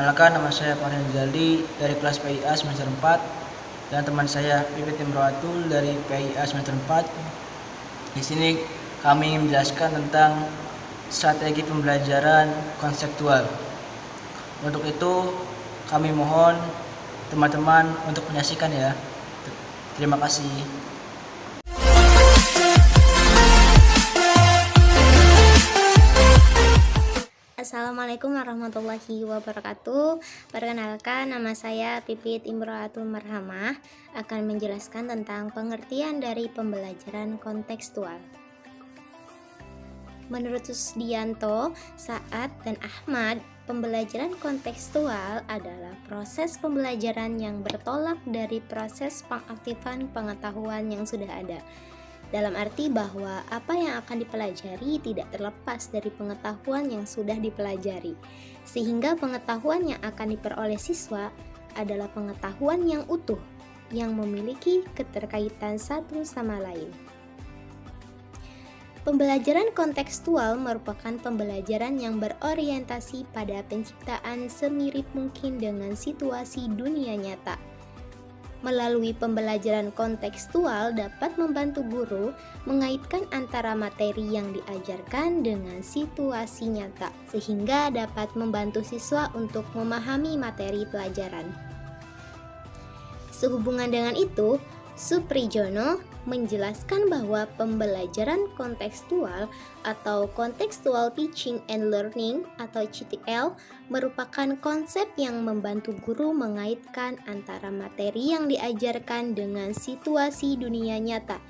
Perkenalkan, nama saya Farhan Jaldi dari kelas PIA semester 4 dan teman saya Pipit Imroatul dari PIA semester 4. Di sini kami menjelaskan tentang strategi pembelajaran konseptual. Untuk itu kami mohon teman-teman untuk menyaksikan ya. Terima kasih. Assalamualaikum warahmatullahi wabarakatuh. Perkenalkan, nama saya Pipit Imroatul Marhamah akan menjelaskan tentang pengertian dari pembelajaran kontekstual. Menurut Susdianto, Saad, dan Ahmad, pembelajaran kontekstual adalah proses pembelajaran yang bertolak dari proses pengaktifan pengetahuan yang sudah ada. Dalam arti bahwa apa yang akan dipelajari tidak terlepas dari pengetahuan yang sudah dipelajari, sehingga pengetahuan yang akan diperoleh siswa adalah pengetahuan yang utuh, yang memiliki keterkaitan satu sama lain. Pembelajaran kontekstual merupakan pembelajaran yang berorientasi pada penciptaan semirip mungkin dengan situasi dunia nyata. Melalui pembelajaran kontekstual dapat membantu guru mengaitkan antara materi yang diajarkan dengan situasi nyata, sehingga dapat membantu siswa untuk memahami materi pelajaran. Sehubungan dengan itu, Suprijono menjelaskan bahwa pembelajaran kontekstual atau Contextual Teaching and Learning atau CTL merupakan konsep yang membantu guru mengaitkan antara materi yang diajarkan dengan situasi dunia nyata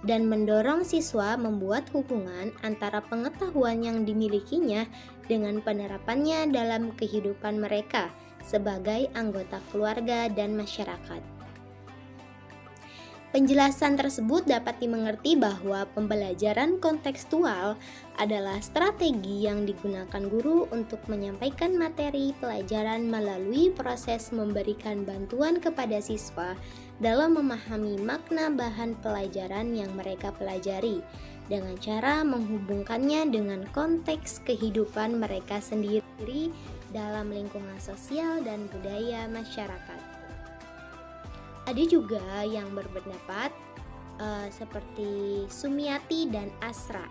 dan mendorong siswa membuat hubungan antara pengetahuan yang dimilikinya dengan penerapannya dalam kehidupan mereka sebagai anggota keluarga dan masyarakat. Penjelasan tersebut dapat dimengerti bahwa pembelajaran kontekstual adalah strategi yang digunakan guru untuk menyampaikan materi pelajaran melalui proses memberikan bantuan kepada siswa dalam memahami makna bahan pelajaran yang mereka pelajari, dengan cara menghubungkannya dengan konteks kehidupan mereka sendiri dalam lingkungan sosial dan budaya masyarakat. Ada juga yang berpendapat seperti Sumiati dan Asra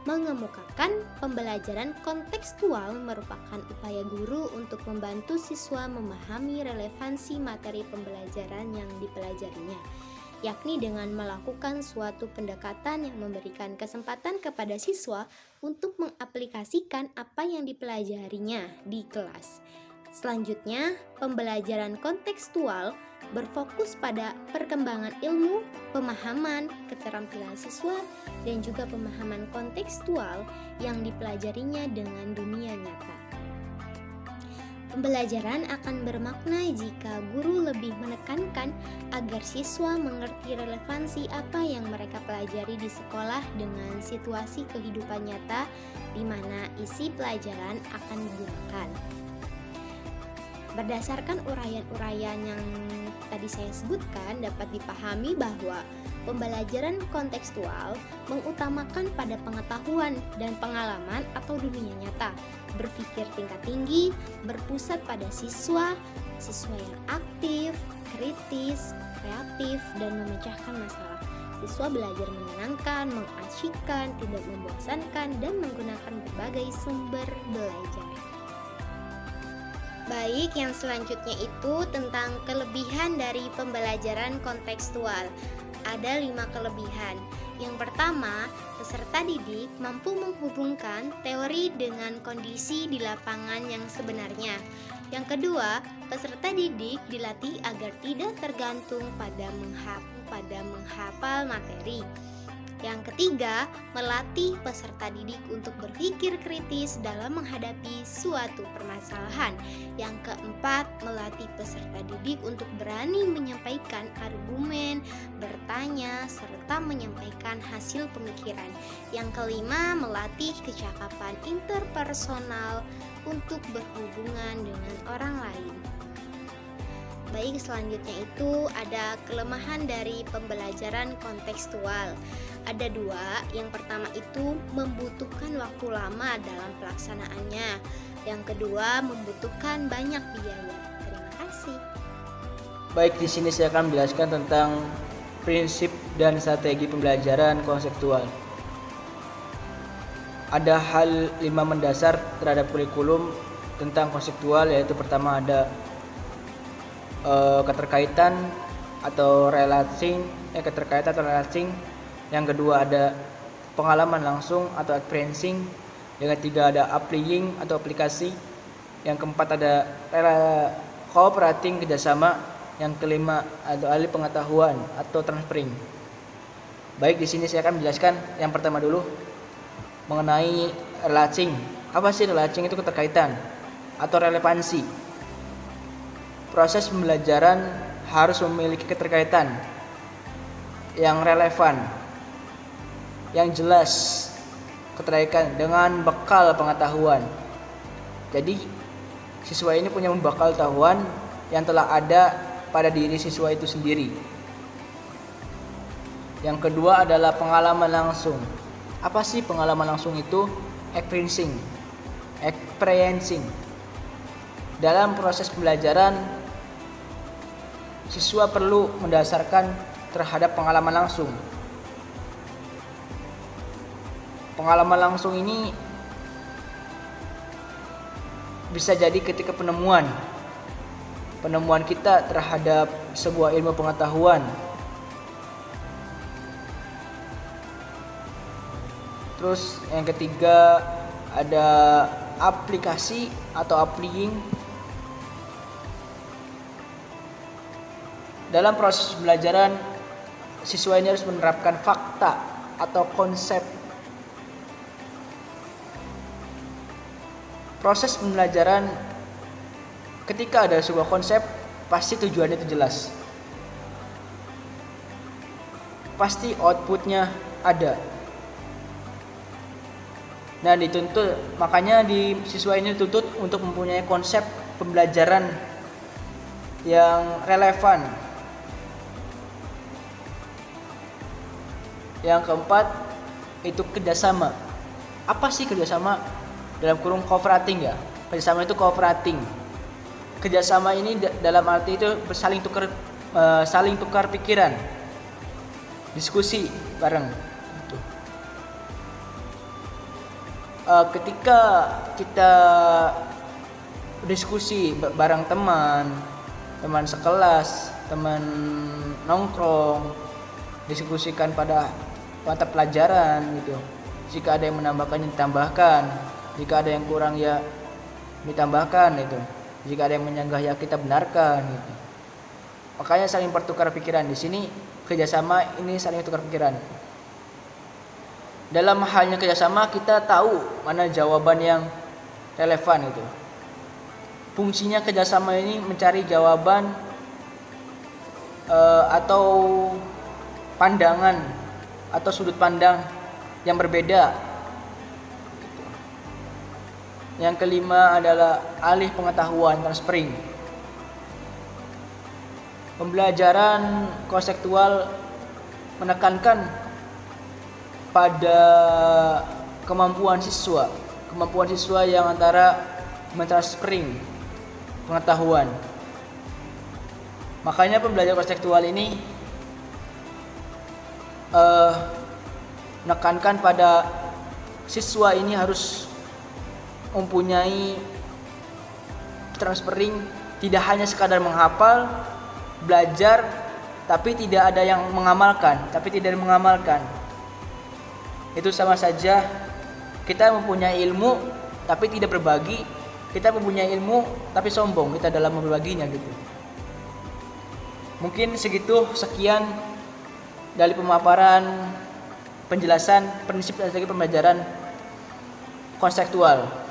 mengemukakan pembelajaran kontekstual merupakan upaya guru untuk membantu siswa memahami relevansi materi pembelajaran yang dipelajarinya, yakni dengan melakukan suatu pendekatan yang memberikan kesempatan kepada siswa untuk mengaplikasikan apa yang dipelajarinya di kelas. Selanjutnya, pembelajaran kontekstual berfokus pada perkembangan ilmu, pemahaman, keterampilan siswa, dan juga pemahaman kontekstual yang dipelajarinya dengan dunia nyata. Pembelajaran akan bermakna jika guru lebih menekankan agar siswa mengerti relevansi apa yang mereka pelajari di sekolah dengan situasi kehidupan nyata di mana isi pelajaran akan digunakan. Berdasarkan uraian-uraian yang tadi saya sebutkan, dapat dipahami bahwa pembelajaran kontekstual mengutamakan pada pengetahuan dan pengalaman atau dunia nyata, berpikir tingkat tinggi, berpusat pada siswa yang aktif, kritis, kreatif, dan memecahkan masalah. Siswa belajar menyenangkan, mengasyikkan, tidak membosankan, dan menggunakan berbagai sumber belajar. Baik, yang selanjutnya itu tentang kelebihan dari pembelajaran kontekstual. Ada 5 kelebihan. Yang pertama, peserta didik mampu menghubungkan teori dengan kondisi di lapangan yang sebenarnya. Yang kedua, peserta didik dilatih agar tidak tergantung pada menghafal materi. Yang ketiga, melatih peserta didik untuk berpikir kritis dalam menghadapi suatu permasalahan. Yang keempat, melatih peserta didik untuk berani menyampaikan argumen, bertanya, serta menyampaikan hasil pemikiran. Yang kelima, melatih kecakapan interpersonal untuk berhubungan dengan orang lain. Baik, selanjutnya itu ada kelemahan dari pembelajaran kontekstual. Ada dua. Yang pertama itu membutuhkan waktu lama dalam pelaksanaannya. Yang kedua membutuhkan banyak biaya. Terima kasih. Baik, di sini saya akan menjelaskan tentang prinsip dan strategi pembelajaran konseptual. Ada hal 5 mendasar terhadap kurikulum tentang konseptual, yaitu pertama ada keterkaitan atau relasi. Yang kedua ada pengalaman langsung atau experiencing. Yang ketiga ada applying atau aplikasi. Yang keempat ada cooperating, kerjasama. Yang kelima ada alih pengetahuan atau transferring. Baik, di sini saya akan menjelaskan yang pertama dulu mengenai relasi. Apa sih relasi? Itu keterkaitan atau relevansi. Proses pembelajaran harus memiliki keterkaitan yang relevan, yang jelas, keterkaitan dengan bekal pengetahuan. Jadi siswa ini punya bekal pengetahuan yang telah ada pada diri siswa itu sendiri. Yang kedua adalah pengalaman langsung. Apa sih pengalaman langsung itu? Experiencing. Dalam proses pembelajaran, siswa perlu mendasarkan terhadap pengalaman langsung. Pengalaman langsung ini bisa jadi ketika penemuan kita terhadap sebuah ilmu pengetahuan. Terus yang ketiga ada aplikasi atau applying. Dalam proses pembelajaran, siswa ini harus menerapkan fakta atau konsep. Proses pembelajaran ketika ada sebuah konsep, pasti tujuannya itu jelas. Pasti outputnya ada. Nah, makanya siswa ini dituntut untuk mempunyai konsep pembelajaran yang relevan. Yang keempat itu kerjasama. Apa sih kerjasama? Dalam kurung cooperating ya. Kerjasama itu cooperating. Kerjasama ini dalam arti itu saling tukar pikiran, diskusi bareng. Ketika kita diskusi bareng teman sekelas, teman nongkrong, diskusikan pada mata pelajaran gitu. Jika ada yang menambahkan, ditambahkan. Jika ada yang kurang ya ditambahkan gitu. Jika ada yang menyanggah ya kita benarkan gitu. Makanya saling bertukar pikiran. Di sini kerjasama ini saling tukar pikiran. Dalam halnya kerjasama kita tahu mana jawaban yang relevan itu. Fungsinya kerjasama ini mencari jawaban atau pandangan atau sudut pandang yang berbeda. Yang kelima adalah alih pengetahuan, transferring. Pembelajaran konseptual menekankan pada kemampuan siswa yang antara mentransferring pengetahuan. Makanya pembelajaran konseptual ini menekankan pada siswa ini harus mempunyai transferring, tidak hanya sekadar menghafal, belajar, tapi tidak ada yang mengamalkan, Itu sama saja kita mempunyai ilmu tapi tidak berbagi, kita mempunyai ilmu tapi sombong kita dalam berbaginya gitu. Mungkin sekian dari pemaparan penjelasan prinsip dan strategi pembelajaran konseptual.